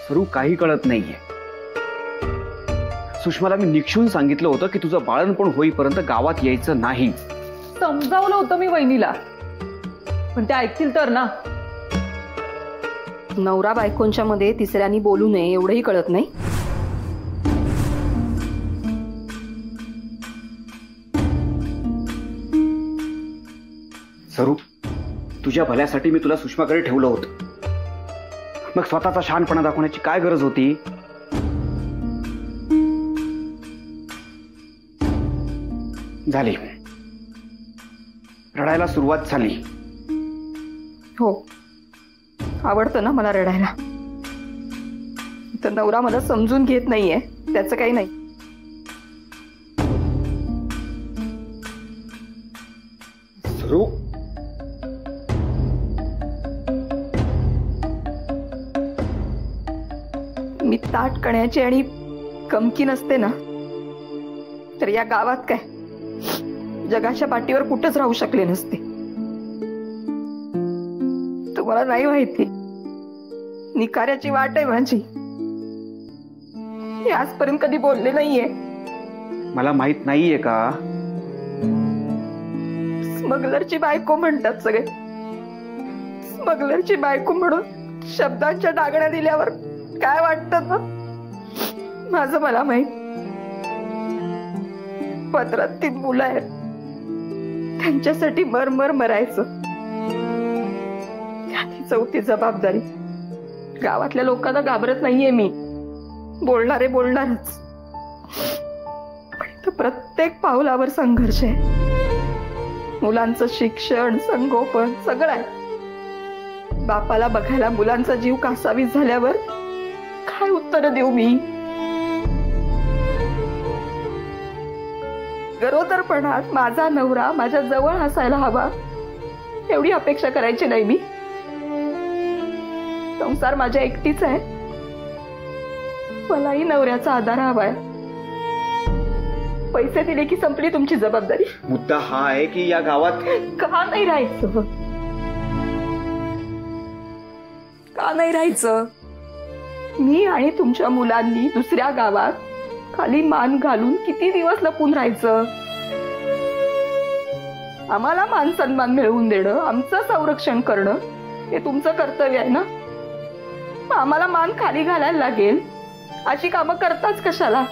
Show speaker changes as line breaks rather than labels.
सरू काही कळत नाहीये. सुषमाला मी निक्षून सांगितलं होतं की तुझं बाळणपण होईपर्यंत गावात यायचं नाही.
समजावलं होतं मी वहिनीला, पण ते ऐकतील तर ना.
नवरा बायकोंच्या मध्ये तिसऱ्यानी बोलू नये एवढंही कळत नाही.
सरू, तुझ्या भल्यासाठी मी तुला सुषमाकडे ठेवलं होतं. मग स्वतःचा शहाणपणा दाखवण्याची काय गरज होती? झाली, रडायला सुरुवात झाली.
हो, आवडतं ना मला रडायला. तर नवरा मला समजून घेत नाहीये, त्याचं काही नाही.
सरू,
मी ताट कण्याची आणि कमकी नसते ना तर या गावात काय जगाच्या पाठीवर कुठंच राहू शकले नसते. तुम्हाला नाही माहिती, निकाऱ्याची वाट आहे माझी. मी आजपर्यंत कधी बोलले नाहीये.
मला माहित नाहीये का?
स्मगलरची बायको म्हणतात सगळे. स्मगलरची बायको म्हणून शब्दांच्या डागण्या दिल्यावर काय वाटतं ना माझं मला माहित. पदरात 3 मुलं आहेत, त्यांच्यासाठी मरमर मरायचं. त्याची 4थी जबाबदारी. गावातल्या लोकांना घाबरत नाहीये मी, बोलणारे बोलणारच. पण प्रत्येक पावलावर संघर्ष आहे. मुलांचं शिक्षण, संगोपन सगळं आहे. बापाला बघायला मुलांचा जीव कासावीस झाल्यावर काय उत्तर देऊ मी? गरोदरपणात माझा नवरा माझ्या जवळ असायला हवा एवढी अपेक्षा करायची नाही मी. संसार माझ्या एकटीच आहे. मलाही नवऱ्याचा आधार हवाय. पैसे दिले की संपली तुमची जबाबदारी.
मुद्दा हा आहे की या गावात
का नाही राहायचं? का नाही राहायचं? मी आणि तुमच्या मुलांनी दुसऱ्या गावात खाली मान घालून किती दिवस लपून राहायचं? आम्हाला मान सन्मान मिळवून देणं, आमचं संरक्षण करणं हे तुमचं कर्तव्य आहे ना. आम्हाला मान खाली घालायला लागेल अशी कामं करताच कशाला?